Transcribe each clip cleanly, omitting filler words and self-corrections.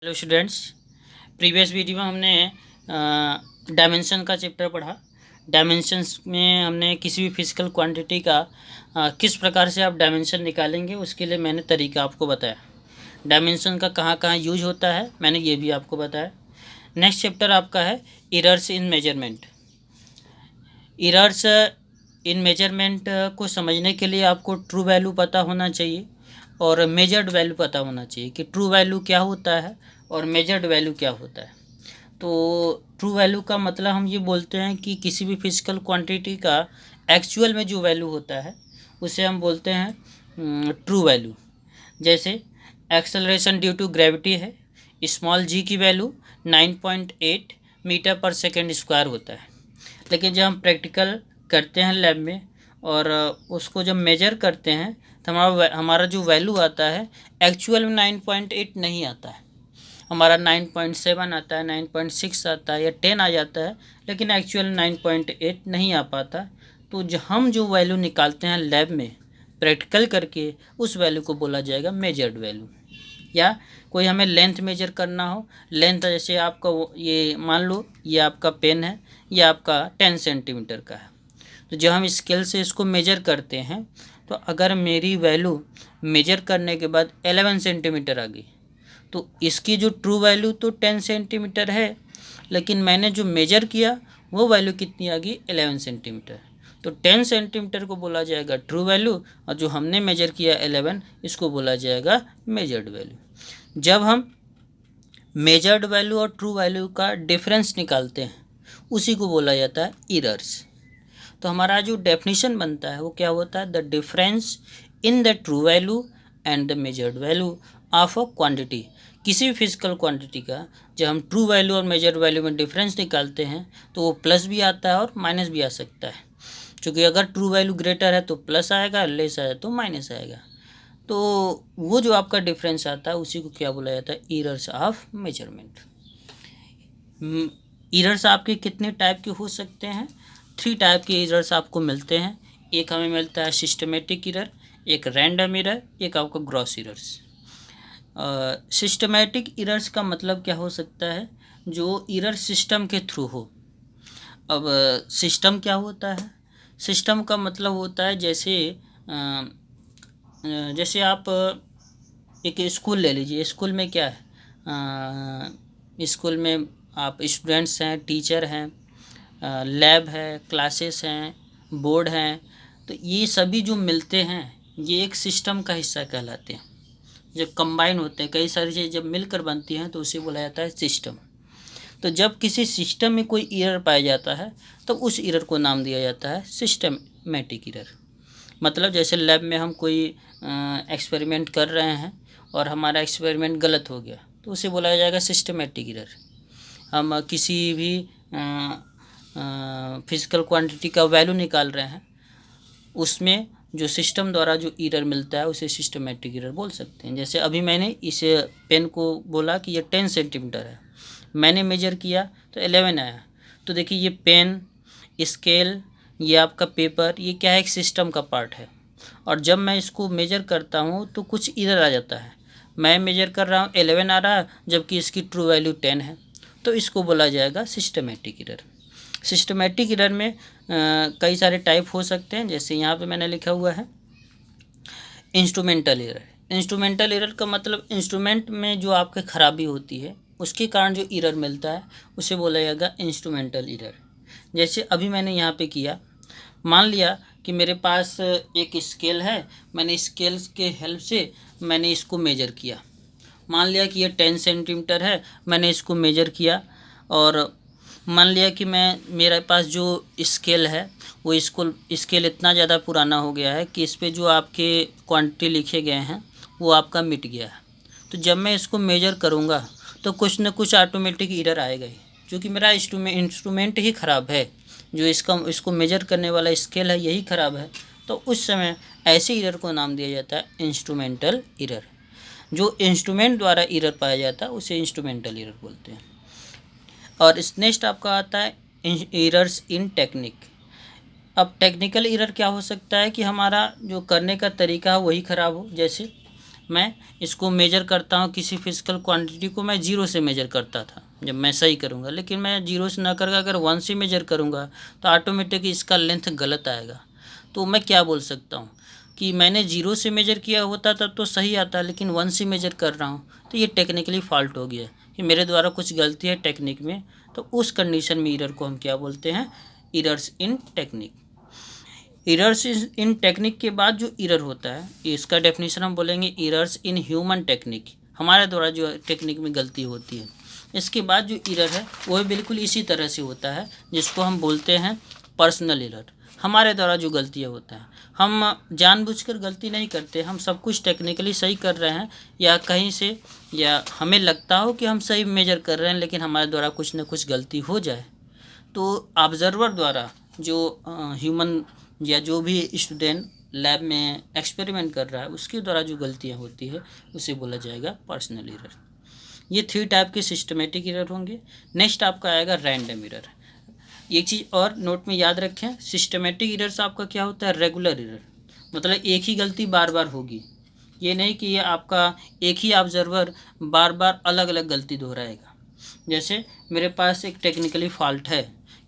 Hello students. Previous video में हमने dimension का चैप्टर पढ़ा। डायमेंशंस में हमने किसी भी फिजिकल क्वांटिटी का किस प्रकार से आप डायमेंशन निकालेंगे उसके लिए मैंने तरीका आपको बताया। डायमेंशन का कहाँ कहाँ यूज होता है मैंने ये भी आपको बताया। नेक्स्ट चैप्टर आपका है errors in measurement. Errors in measurement को समझने के लिए आपको ट्रू वैल्यू पता होना चाहिए और मेजर्ड वैल्यू पता होना चाहिए कि ट्रू वैल्यू क्या होता है और मेजर्ड वैल्यू क्या होता है। तो ट्रू वैल्यू का मतलब हम ये बोलते हैं कि किसी भी फिजिकल क्वांटिटी का एक्चुअल में जो वैल्यू होता है उसे हम बोलते हैं ट्रू वैल्यू। जैसे एक्सेलरेशन ड्यू टू ग्रेविटी है, स्मॉल जी की वैल्यू 9.8 मीटर पर सेकेंड स्क्वायर होता है। लेकिन जब हम प्रैक्टिकल करते हैं लैब में और उसको जब मेजर करते हैं तो हमारा जो वैल्यू आता है एक्चुअल में 9.8 नहीं आता है। हमारा 9.7 आता है, 9.6 आता है या 10 आ जाता है, लेकिन एक्चुअल 9.8 नहीं आ पाता। तो हम जो वैल्यू निकालते हैं लैब में प्रैक्टिकल करके उस वैल्यू को बोला जाएगा मेजर्ड वैल्यू। या कोई हमें लेंथ मेजर करना हो, लेंथ जैसे आपका ये मान लो ये आपका पेन है, ये आपका 10 सेंटीमीटर का है। तो जब हम स्केल से इसको मेजर करते हैं तो अगर मेरी वैल्यू मेजर करने के बाद 11 सेंटीमीटर आ गई तो इसकी जो ट्रू वैल्यू तो 10 सेंटीमीटर है, लेकिन मैंने जो मेजर किया वो वैल्यू कितनी आ गई 11 सेंटीमीटर। तो 10 सेंटीमीटर को बोला जाएगा ट्रू वैल्यू और जो हमने मेजर किया 11 इसको बोला जाएगा मेजर्ड वैल्यू। जब हम मेजर्ड वैल्यू और ट्रू वैल्यू का डिफरेंस निकालते हैं उसी को बोला जाता है एरर्स। तो हमारा जो डेफिनेशन बनता है वो क्या होता है, the difference in the true value and the measured value of a quantity. किसी भी फिजिकल क्वांटिटी का जब हम ट्रू वैल्यू और मेजर्ड वैल्यू में डिफरेंस निकालते हैं तो वो प्लस भी आता है और माइनस भी आ सकता है। क्योंकि अगर ट्रू वैल्यू ग्रेटर है तो प्लस आएगा, लेस आएगा तो माइनस आएगा। तो वो जो आपका डिफरेंस आता है उसी को क्या बोला जाता है, एरर्स ऑफ मेजरमेंट। एरर्स आपके कितने टाइप के हो सकते हैं, 3 टाइप के एरर्स आपको मिलते हैं। एक हमें मिलता है सिस्टमेटिक एरर, एक रैंडम एरर, एक आपका ग्रॉस एरर्स। सिस्टमेटिक एरर्स का मतलब क्या हो सकता है, जो एरर सिस्टम के थ्रू हो। अब सिस्टम क्या होता है, सिस्टम का मतलब होता है जैसे आप एक स्कूल ले लीजिए। स्कूल में क्या है, स्कूल में आप स्टूडेंट्स हैं, टीचर हैं, लैब है, क्लासेस हैं, बोर्ड हैं। तो ये सभी जो मिलते हैं ये एक सिस्टम का हिस्सा कहलाते हैं। जब कंबाइन होते हैं कई सारी चीज़ें जब मिलकर बनती हैं तो उसे बोला जाता है सिस्टम। तो जब किसी सिस्टम में कोई एरर पाया जाता है तो उस एरर को नाम दिया जाता है सिस्टमेटिक एरर। मतलब जैसे लैब में हम कोई एक्सपेरिमेंट कर रहे हैं और हमारा एक्सपेरिमेंट गलत हो गया तो उसे बोला जाएगा सिस्टमेटिक एरर। हम किसी भी फिजिकल क्वांटिटी का वैल्यू निकाल रहे हैं, उसमें जो सिस्टम द्वारा जो एरर मिलता है उसे सिस्टमेटिक एरर बोल सकते हैं। जैसे अभी मैंने इस पेन को बोला कि ये 10 सेंटीमीटर है, मैंने मेजर किया तो 11 आया। तो देखिए ये पेन, स्केल, ये आपका पेपर, ये क्या है, एक सिस्टम का पार्ट है। और जब मैं इसको मेजर करता हूँ तो कुछ एरर आ जाता है। मैं मेजर कर रहा हूँ 11 आ रहा है जबकि इसकी ट्रू वैल्यू 10 है, तो इसको बोला जाएगा सिस्टमेटिक एरर। सिस्टमेटिक एरर में कई सारे टाइप हो सकते हैं। जैसे यहाँ पे मैंने लिखा हुआ है इंस्ट्रूमेंटल एरर। इंस्ट्रूमेंटल एरर का मतलब इंस्ट्रूमेंट में जो आपके खराबी होती है उसके कारण जो एरर मिलता है उसे बोला जाएगा इंस्ट्रूमेंटल एरर। जैसे अभी मैंने यहाँ पे किया, मान लिया कि मेरे पास एक स्केल है, मैंने स्केल के हेल्प से मैंने इसको मेजर किया। मान लिया कि ये 10 सेंटीमीटर है, मैंने इसको मेजर किया। और मान लिया कि मेरे पास जो स्केल है वो स्केल इतना ज़्यादा पुराना हो गया है कि इस पे जो आपके क्वांटिटी लिखे गए हैं वो आपका मिट गया है। तो जब मैं इसको मेजर करूँगा तो कुछ न कुछ ऑटोमेटिक एरर आएगा ही, क्योंकि मेरा इंस्ट्रूमेंट ही ख़राब है, जो इसको मेजर करने वाला स्केल है यही ख़राब है। तो उस समय ऐसे एरर को नाम दिया जाता है इंस्ट्रूमेंटल एरर। जो इंस्ट्रूमेंट द्वारा एरर पाया जाता है उसे इंस्ट्रूमेंटल एरर बोलते हैं। और इस नेक्स्ट आपका आता है एरर्स इन टेक्निक। अब टेक्निकल एरर क्या हो सकता है कि हमारा जो करने का तरीका है वही ख़राब हो। जैसे मैं इसको मेजर करता हूँ, किसी फिजिकल क्वांटिटी को मैं 0 से मेजर करता था जब मैं सही करूँगा, लेकिन मैं 0 से ना करके अगर 1 से मेजर करूँगा तो ऑटोमेटिक इसका लेंथ गलत आएगा। तो मैं क्या बोल सकता हूँ कि मैंने 0 से मेजर किया होता तब तो सही आता, लेकिन 1 से मेजर कर रहा हूँ तो ये टेक्निकली फॉल्ट हो गया कि मेरे द्वारा कुछ गलती है टेक्निक में। तो उस कंडीशन में एरर को हम क्या बोलते हैं, errors in technique. Errors in technique के बाद जो एरर होता है इसका डेफिनेशन हम बोलेंगे एरर्स इन ह्यूमन टेक्निक, हमारे द्वारा जो टेक्निक में गलती होती है। इसके बाद जो एरर है वो बिल्कुल इसी तरह से होता है जिसको हम बोलते हैं पर्सनल एरर, हमारे द्वारा जो गलतियाँ होता है। हम जानबूझकर गलती नहीं करते, हम सब कुछ टेक्निकली सही कर रहे हैं या कहीं से, या हमें लगता हो कि हम सही मेजर कर रहे हैं लेकिन हमारे द्वारा कुछ ना कुछ गलती हो जाए, तो ऑब्जर्वर द्वारा जो ह्यूमन या जो भी स्टूडेंट लैब में एक्सपेरिमेंट कर रहा है उसके द्वारा जो गलतियाँ होती है उसे बोला जाएगा पर्सनल एरर। ये 3 टाइप के सिस्टमेटिक एरर होंगे। नेक्स्ट आपका आएगा रैंडम एरर। एक चीज़ और नोट में याद रखें, सिस्टमेटिक एरर्स आपका क्या होता है, रेगुलर एरर, मतलब एक ही गलती बार बार होगी। ये नहीं कि ये आपका एक ही ऑब्जर्वर बार बार अलग अलग गलती दोहराएगा। जैसे मेरे पास एक टेक्निकली फॉल्ट है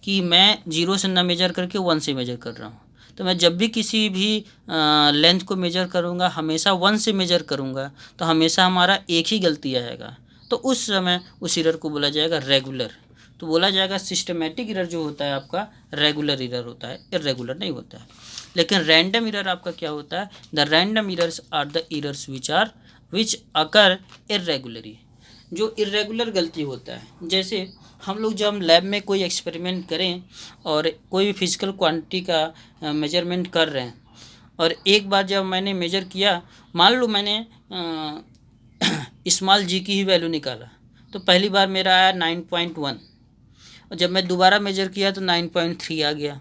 कि मैं 0 से ना मेजर करके 1 से मेजर कर रहा हूँ, तो मैं जब भी किसी भी लेंथ को मेजर करूँगा हमेशा 1 से मेजर करूँगा तो हमेशा हमारा एक ही गलती आएगा। तो उस समय उस एरर को बोला जाएगा रेगुलर। तो बोला जाएगा सिस्टमेटिक एरर जो होता है आपका रेगुलर एरर होता है, इरेगुलर नहीं होता है। लेकिन रैंडम एरर आपका क्या होता है, the random errors are the errors which occur irregularly, जो इरेगुलर गलती होता है। जैसे हम लोग जब हम लैब में कोई एक्सपेरिमेंट करें और कोई भी फिजिकल क्वांटिटी का मेजरमेंट कर रहे हैं और एक बार जब मैंने मेजर किया, मान लो मैंने स्मॉल जी की ही वैल्यू निकाला तो पहली बार मेरा आया 9.1 और जब मैं दोबारा मेजर किया तो 9.3 आ गया,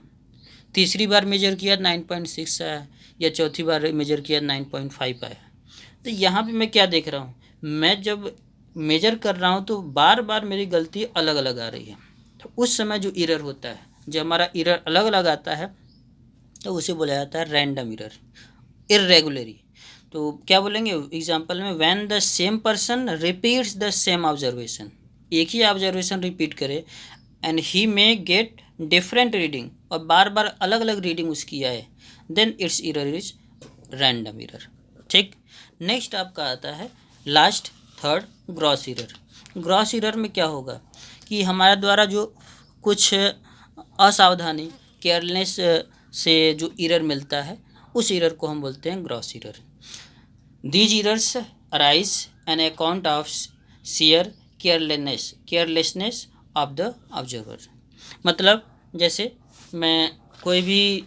तीसरी बार मेजर किया 9.6 आया, या चौथी बार मेजर किया 9.5 आया। तो यहाँ पे मैं क्या देख रहा हूँ, मैं जब मेजर कर रहा हूँ तो बार बार मेरी गलती अलग अलग आ रही है। तो उस समय जो एरर होता है, जब हमारा एरर अलग अलग आता है तो उसे बोला जाता है रैंडम एरर, इरेगुलरी। तो क्या बोलेंगे एग्जांपल में, when the same person repeats the same observation, एक ही ऑब्जर्वेशन रिपीट करे and he may get different reading, और बार बार अलग अलग रीडिंग उसकी आए, then it's error is random error. ठीक। नेक्स्ट आपका आता है last third gross error. Gross error में क्या होगा कि हमारे द्वारा जो कुछ असावधानी, केयरलेस से जो एरर मिलता है उस एरर को हम बोलते हैं gross error. These errors arise an account of share carelessness of the observer. मतलब जैसे मैं कोई भी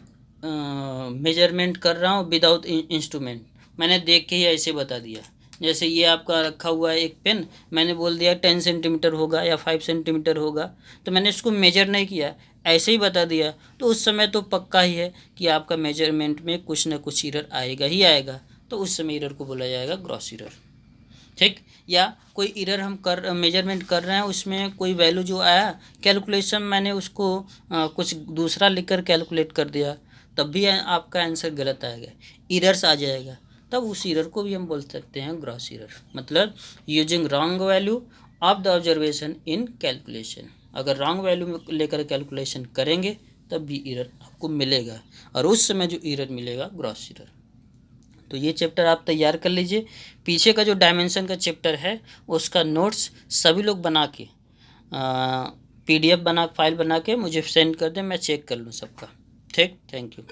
मेजरमेंट कर रहा हूँ विदाउट इंस्ट्रूमेंट, मैंने देख के ही ऐसे बता दिया। जैसे ये आपका रखा हुआ है एक पेन, मैंने बोल दिया 10 सेंटीमीटर होगा या 5 सेंटीमीटर होगा, तो मैंने इसको मेजर नहीं किया, ऐसे ही बता दिया, तो उस समय तो पक्का ही है कि आपका मेजरमेंट में कुछ ना कुछ एरर आएगा ही आएगा। तो उस समय एरर को बोला जाएगा ग्रॉस एरर। ठीक। या कोई एरर हम मेजरमेंट कर रहे हैं, उसमें कोई वैल्यू जो आया, कैलकुलेशन मैंने उसको कुछ दूसरा लिखकर कैलकुलेट कर दिया, तब भी आपका आंसर गलत आएगा, एरर्स आ जाएगा। तब उस एरर को भी हम बोल सकते हैं ग्रॉस एरर, मतलब using wrong value of the observation in calculation. अगर रॉन्ग वैल्यू लेकर कैलकुलेशन करेंगे तब भी एरर आपको मिलेगा, और उस समय जो एरर मिलेगा ग्रॉस एरर। तो ये चैप्टर आप तैयार कर लीजिए। पीछे का जो डायमेंशन का चैप्टर है उसका नोट्स सभी लोग बना के PDF फाइल बना के मुझे सेंड कर दें, मैं चेक कर लूँ सबका। ठीक, थैंक यू।